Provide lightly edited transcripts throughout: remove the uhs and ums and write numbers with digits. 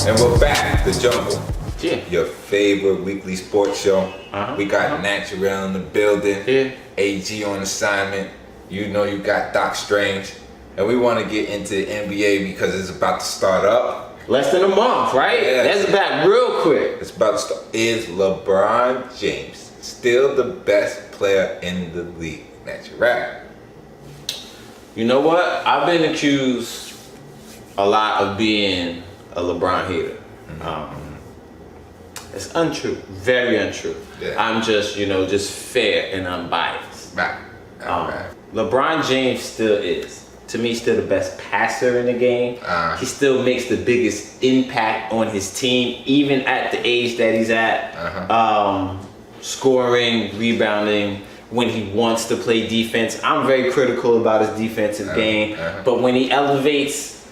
And we're back, The Jungle. Yeah. Your favorite weekly sports show. We got Natural in the building. Yeah. AG on assignment. You know you got Doc Strange. And we want to get into the NBA because it's about to start up. Less than a month, right? Yeah. That's back real quick. It's about to start. Is LeBron James still the best player in the league? Natural. You know what? I've been accused a lot of being a LeBron hater. It's untrue, very untrue. Yeah. I'm just, just fair and unbiased. Right. LeBron James still is, to me, still the best passer in the game. He still makes the biggest impact on his team, even at the age that he's at. Scoring, rebounding, when he wants to play defense. I'm very critical about his defensive game, but when he elevates,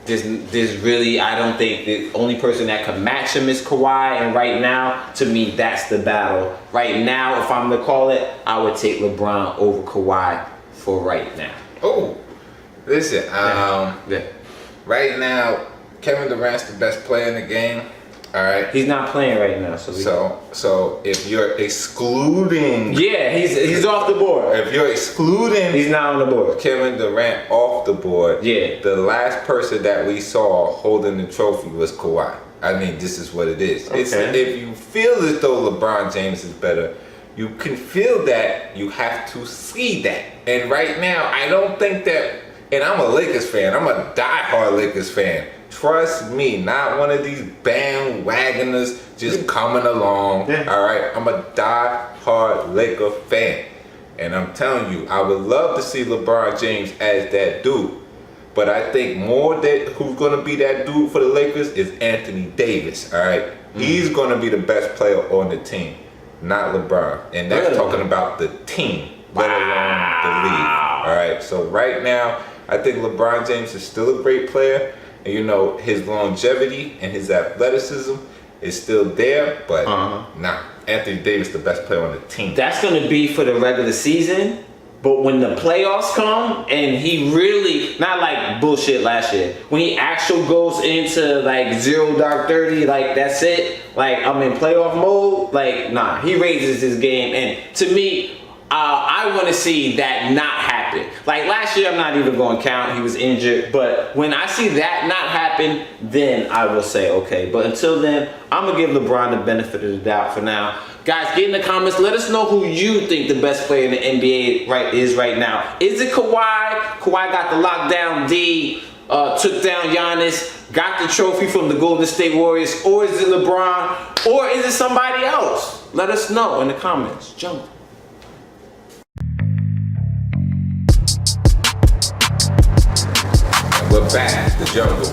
there's really, I don't think the only person that can match him is Kawhi, and right now, to me, that's the battle. Right now, if I'm to call it, I would take LeBron over Kawhi for right now. Oh, listen, right now, Kevin Durant's the best player in the game. All right. He's not playing right now, so if you're excluding, he's off the board. If you're excluding, he's not on the board. Kevin Durant off the board. Yeah. The last person that we saw holding the trophy was Kawhi. I mean, this is what it is. Okay. If you feel as though LeBron James is better, you can feel that. You have to see that. And right now, I don't think that. And I'm a Lakers fan. I'm a diehard Lakers fan. Trust me, not one of these bandwagoners just coming along. Yeah. All right, I'm a die-hard Laker fan, and I'm telling you, I would love to see LeBron James as that dude. But I think more that who's gonna be that dude for the Lakers is Anthony Davis. All right, he's gonna be the best player on the team, not LeBron, and that's talking about the team, let alone the league. All right, so right now, I think LeBron James is still a great player. And his longevity and his athleticism is still there, but Anthony Davis the best player on the team. That's going to be for the regular season, but when the playoffs come and he really, not like bullshit last year, when he actually goes into like 0 dark 30, like that's it, like I'm in playoff mode, like nah, he raises his game, and to me, I want to see that not happen. Like last year, I'm not even going to count. He was injured. But when I see that not happen, then I will say, okay. But until then, I'm going to give LeBron the benefit of the doubt for now. Guys, get in the comments. Let us know who you think the best player in the NBA is right now. Is it Kawhi? Kawhi got the lockdown D, took down Giannis, got the trophy from the Golden State Warriors. Or is it LeBron? Or is it somebody else? Let us know in the comments. Jump. We're back, The Jungle.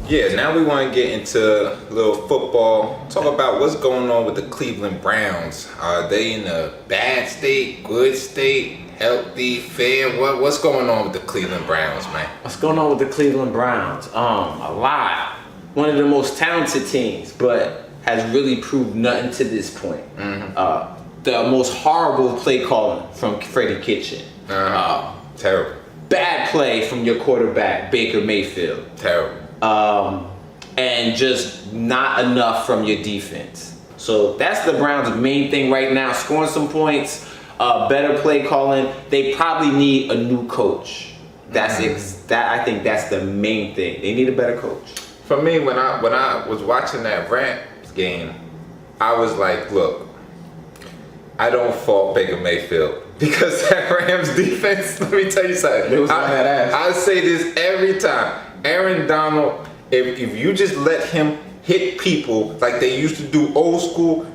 Yeah, now we want to get into a little football. Talk about what's going on with the Cleveland Browns. Are they in a bad state, good state, healthy, fair? What's going on with the Cleveland Browns, man? What's going on with the Cleveland Browns? A lot. One of the most talented teams, but has really proved nothing to this point. The most horrible play calling from Freddie Kitchen. Terrible. Bad play from your quarterback, Baker Mayfield. Terrible. And just not enough from your defense. So that's the Browns' main thing right now. Scoring some points, better play calling. They probably need a new coach. I think that's the main thing. They need a better coach. For me, when I was watching that Rams game, I was like, look, I don't fault Baker Mayfield. Because that Rams defense, let me tell you something. It was badass. I say this every time. Aaron Donald, if you just let him hit people like they used to do old school,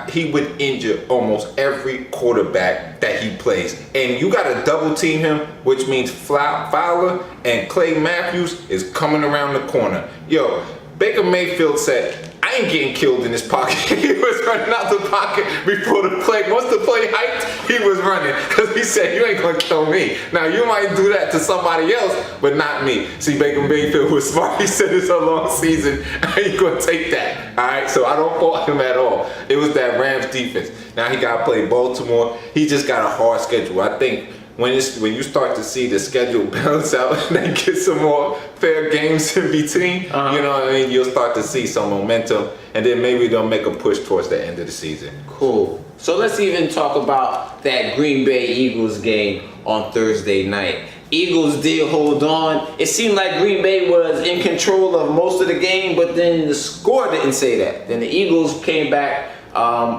he would injure almost every quarterback that he plays. And you got to double team him, which means Fowler and Clay Matthews is coming around the corner. Yo, Baker Mayfield said, I ain't getting killed in this pocket. He was running out the pocket before the play. Once the play hyped, he was running. Because he said, you ain't going to kill me. Now, you might do that to somebody else, but not me. See, Baker Mayfield was smart. He said it's a long season. I ain't going to take that. All right? So I don't fault him at all. It was that Rams defense. Now he got to play Baltimore. He just got a hard schedule. I think when you start to see the schedule balance out and then get some more fair games in between, you know what I mean? You'll start to see some momentum, and then maybe they'll make a push towards the end of the season. Cool. So let's even talk about that Green Bay Eagles game on Thursday night. Eagles did hold on. It seemed like Green Bay was in control of most of the game, but then the score didn't say that. Then the Eagles came back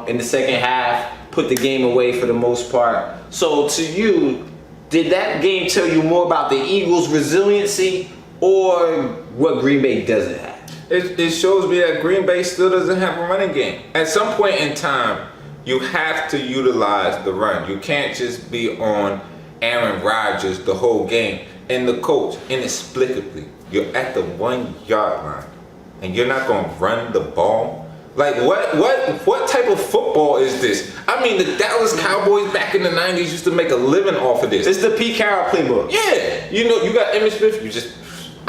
in the second half, put the game away for the most part. So to you, did that game tell you more about the Eagles' resiliency or what Green Bay doesn't have? It shows me that Green Bay still doesn't have a running game. At some point in time, you have to utilize the run. You can't just be on Aaron Rodgers the whole game. And the coach, inexplicably, you're at the 1 yard line and you're not going to run the ball. Like what type of football is this? I mean, the Dallas Cowboys back in the 90s used to make a living off of this. It's the Pete Carroll playbook. Yeah, you know, you got Emmitt Smith. You just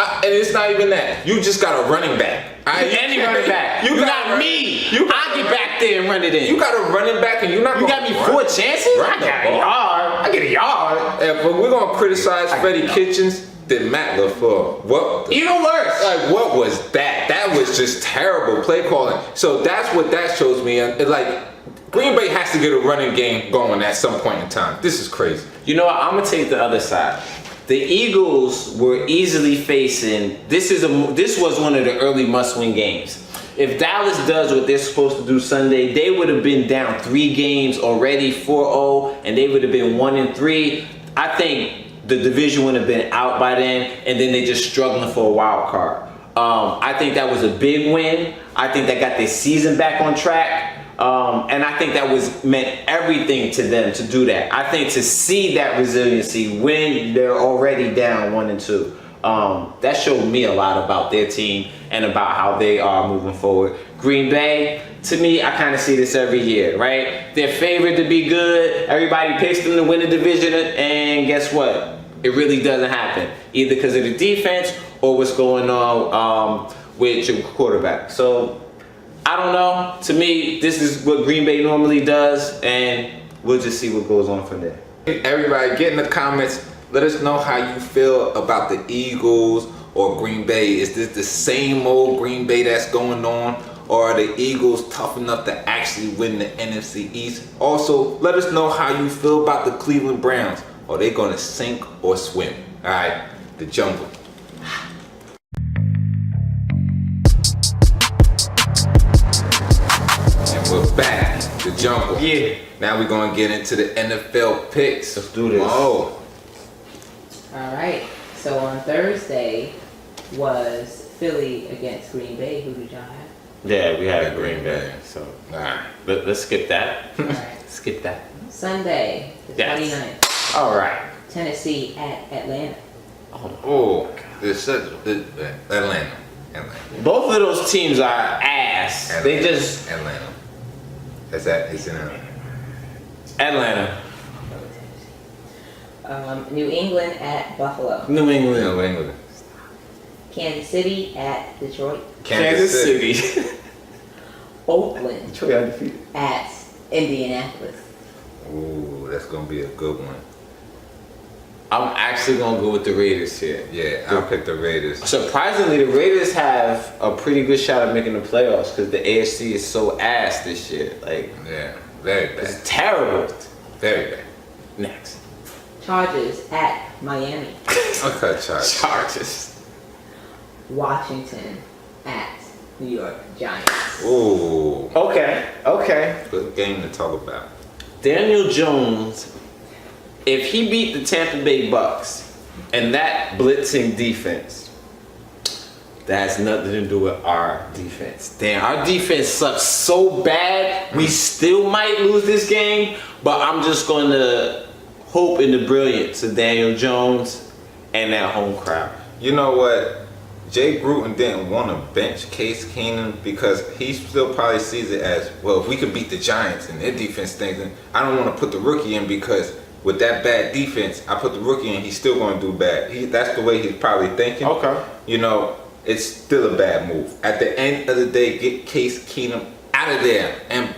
and it's not even that. You just got a running back. Any running back. You got me. I get back there and run it in. You got a running back, and you're not. You got me 4 chances. I got a yard. I get a yard. But we're gonna criticize Freddie Kitchens. Then Matt LaFleur, what? Even worse. Like, what was that? That was just terrible play calling. So that's what that shows me. And like, Green Bay has to get a running game going at some point in time. This is crazy. You know what? I'm gonna take the other side. The Eagles were easily facing. This was one of the early must-win games. If Dallas does what they're supposed to do Sunday, they would have been down 3 games already, 4-0, and they would have been 1-3. I think the division would have been out by then, and then they're just struggling for a wild card. I think that was a big win. I think that got their season back on track. And I think that meant everything to them to do that. I think to see that resiliency when they're already down 1-2, that showed me a lot about their team and about how they are moving forward. Green Bay, to me, I kind of see this every year, right? They're favored to be good. Everybody picks them to win the division, and guess what? It really doesn't happen, either because of the defense or what's going on with your quarterback. So I don't know. To me, this is what Green Bay normally does, and we'll just see what goes on from there. Everybody, get in the comments. Let us know how you feel about the Eagles or Green Bay. Is this the same old Green Bay that's going on? Or are the Eagles tough enough to actually win the NFC East? Also, let us know how you feel about the Cleveland Browns. Are they going to sink or swim? All right, the jungle. And we're back, the jungle. Yeah. Now we're going to get into the NFL picks. Let's do this. Oh. All right. So on Thursday was Philly against Green Bay. Who did y'all have? Yeah, we had Green Bay. So Nah. let's skip that. All right. Skip that. Sunday, the Yes. 29th, All right. Tennessee at Atlanta. Oh, Atlanta. Both of those teams are ass. They just Atlanta. That's that. It's in Atlanta. New England at Buffalo. New England. New England. Kansas City at Detroit. Kansas City. Oakland Detroit undefeated. at Indianapolis. Ooh, that's gonna be a good one. I'm actually gonna go with the Raiders here. Yeah, I'll pick the Raiders. Surprisingly, the Raiders have a pretty good shot at making the playoffs because the AFC is so ass this year. Like, Yeah, very it's bad. terrible. Very bad. Next. Chargers at Miami. Okay, Chargers. Chargers. Washington at New York Giants. Ooh, Okay. good game to talk about. Daniel Jones, if he beat the Tampa Bay Bucks and that blitzing defense, that has nothing to do with our defense. Damn, our defense sucks so bad, we still might lose this game, but I'm just going to hope in the brilliance of Daniel Jones and that home crowd. You know what? Jay Gruden didn't want to bench Case Keenum because he still probably sees it as, well, if we could beat the Giants and their defense stinks, then I don't want to put the rookie in because with that bad defense, I put the rookie in, he's still going to do bad. That's the way he's probably thinking. Okay. You know, it's still a bad move. At the end of the day, get Case Keenum out of there and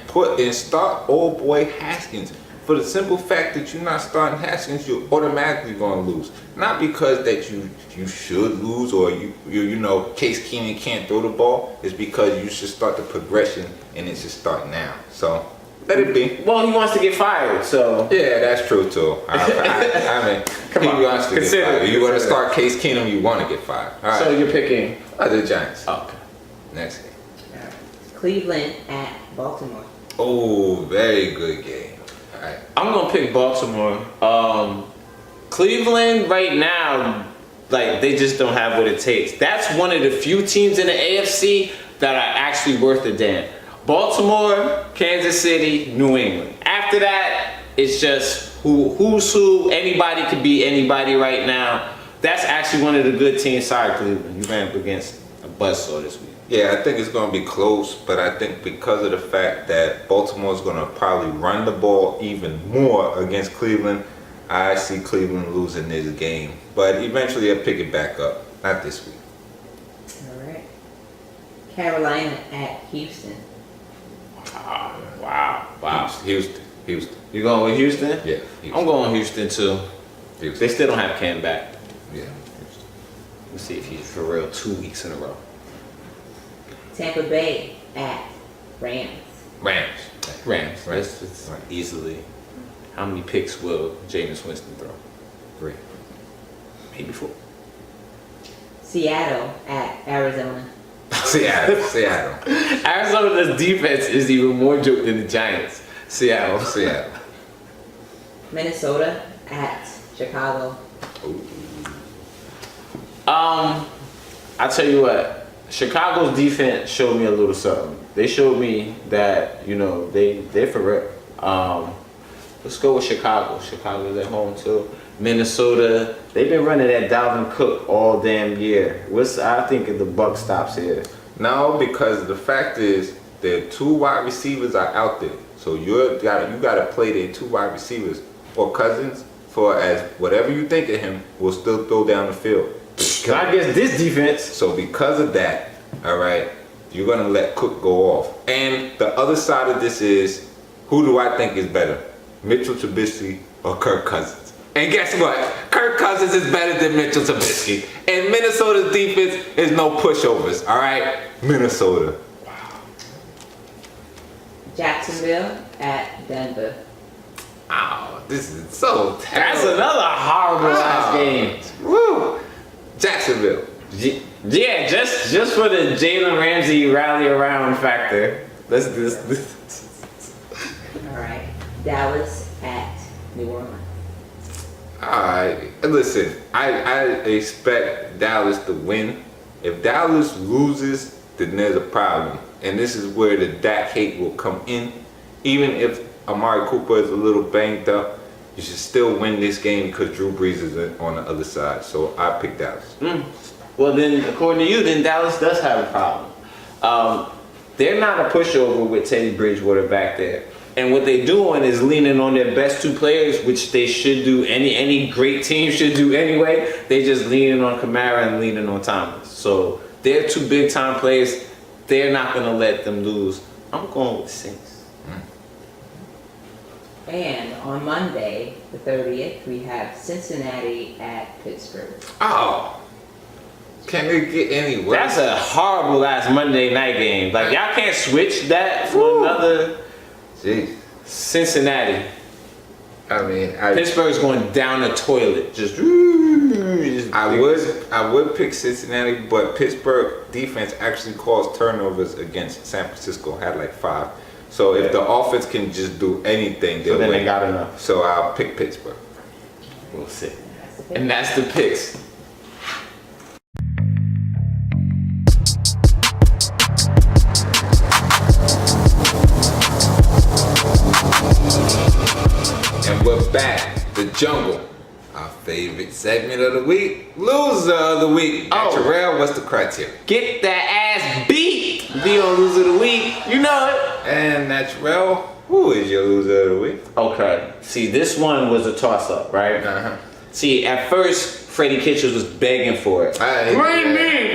start old boy Haskins. for the simple fact that you're not starting Haskins, you're automatically going to lose. Not because that you should lose or you know Case Keenum can't throw the ball. It's because you should start the progression and it should start now. So let it be. Well, he wants to get fired, so. Yeah, that's true too. I mean, Come on, he wants to get fired. You want to consider start Case Keenum, you want to get fired. All right. So you're picking. The Giants. Okay. Next game. Cleveland at Baltimore. Oh, very good game. All right. I'm gonna pick Baltimore. Cleveland right now, like they just don't have what it takes. That's one of the few teams in the AFC that are actually worth a damn. Baltimore, Kansas City, New England. After that, it's just who's who. Anybody could be anybody right now. That's actually one of the good teams. Sorry, Cleveland, you ran up against a buzzsaw this week. Yeah, I think it's going to be close, but I think because of the fact that Baltimore's going to probably run the ball even more against Cleveland, I see Cleveland losing this game. But eventually I'll pick it back up. Not this week. All right. Carolina at Houston. Wow. Houston. You going with Houston? Yeah, Houston. I'm going Houston too. Houston. They still don't have Cam back. Yeah. Let's see if he's for real 2 weeks in a row. Tampa Bay at Rams. Rams. That's Right. easily. How many picks will Jameis Winston throw? 3. Maybe 4. Seattle at Arizona. Seattle. Arizona's defense is even more joke than the Giants. Seattle. Minnesota at Chicago. I tell you what. Chicago's defense showed me a little something. They showed me that, you know, they're for real. Let's go with Chicago. Chicago's at home too. Minnesota, they've been running that Dalvin Cook all damn year. I think the buck stops here. No, because the fact is their 2 wide receivers are out there. So you gotta play their 2 wide receivers or Cousins for as whatever you think of him will still throw down the field. I guess this defense. So because of that, all right, you're gonna let Cook go off. And the other side of this is, who do I think is better, Mitchell Trubisky or Kirk Cousins? And guess what? Kirk Cousins is better than Mitchell Trubisky. And Minnesota's defense is no pushovers. All right, Minnesota. Jacksonville at Denver. Oh, this is so terrible. That's another horrible last game. Woo! Jacksonville. Yeah, just for the Jalen Ramsey rally around factor. Let's do this. All right. Dallas at New Orleans. Alright, listen, I expect Dallas to win. If Dallas loses, then there's a problem. And this is where the Dak hate will come in. Even if Amari Cooper is a little banged up, you should still win this game because Drew Brees is on the other side. So I pick Dallas. Well, then, according to you, then Dallas does have a problem. They're not a pushover with Teddy Bridgewater back there. And what they're doing is leaning on their best 2 players, which they should do. Any great team should do anyway. They just leaning on Kamara and leaning on Thomas. So they're 2 big time players. They're not going to let them lose. I'm going with the Saints. And on Monday, the 30th, we have Cincinnati at Pittsburgh. Oh, can it get any worse? That's a horrible last Monday night game. Like, y'all can't switch that for another. Jeez. Cincinnati. I mean, Pittsburgh's going down the toilet. I would pick Cincinnati, but Pittsburgh defense actually caused turnovers against San Francisco. Had like 5. So if the offense can just do anything, they'll then win. they got enough. So I'll pick Pittsburgh. We'll see. And that's the picks. And we're back. The Jungle. Our favorite segment of the week. Loser of the week. Oh. Terrell, what's the criteria? Get that ass beat. Be on loser of the week. You know it. And Naturel, who is your loser of the week? Okay. See, this one was a toss-up, right? Uh-huh. See, at first, Freddie Kitchens was begging for it. Blame me.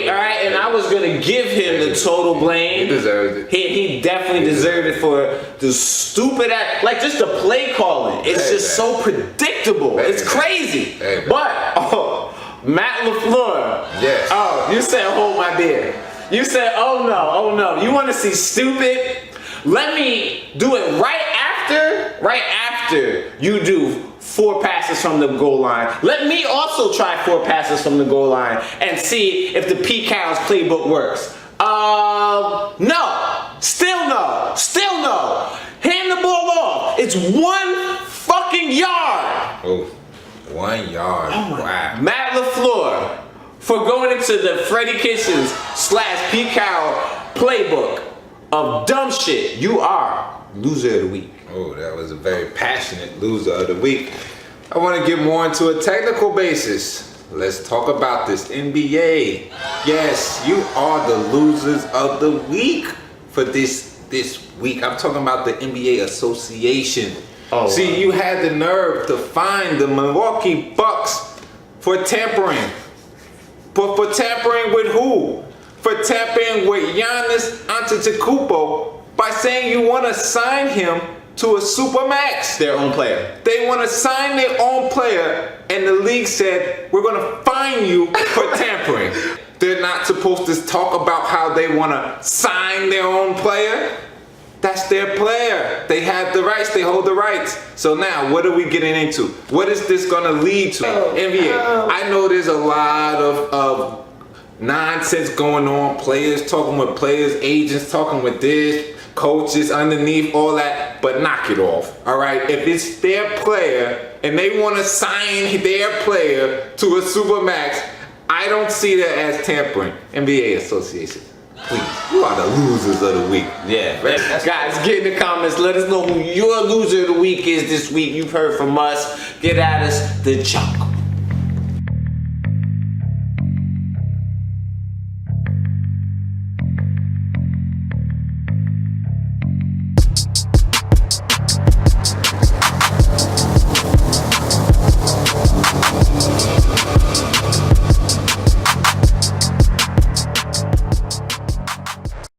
All right. and I was gonna give him the total blame. He deserved it. He definitely deserved it for the stupid act, like just the play calling. It's Hey, just man. so predictable. Hey, It's man. crazy. Hey, man. But Matt LaFleur. Yes. Oh, you said hold my beer. You said oh no. You want to see stupid? Let me do it right after you do 4 passes from the goal line. Let me also try 4 passes from the goal line and see if the Pete Carroll's playbook works. No. Still no. Hand the ball off. It's 1 fucking yard. Oh, 1 yard. Wow. Matt LaFleur for going into the Freddie Kitchens / Pete Carroll playbook of dumb shit. You are loser of the week. Oh, that was a very passionate loser of the week. I want to get more into a technical basis. Let's talk about this NBA. Yes, you are the losers of the week for this week. I'm talking about the NBA Association. Oh, see, wow. you had the nerve to find the Milwaukee Bucks for tampering. But for tampering with who? For tampering with Giannis Antetokounmpo by saying you want to sign him to a supermax. Their own player. They want to sign their own player, and the league said, we're going to fine you for tampering. They're not supposed to talk about how they want to sign their own player. That's their player. They have the rights. They hold the rights. So now, what are we getting into? What is this going to lead to? NBA. I know there's a lot of nonsense going on. Players talking with players, agents talking with this, coaches underneath, all that. But knock it off. All right. If it's their player and they want to sign their player to a supermax, I don't see that as tampering. NBA Association. Please, you are the losers of the week. Yeah. Guys, get in the comments. Let us know who your loser of the week is this week. You've heard from us. Get at us. The Chalk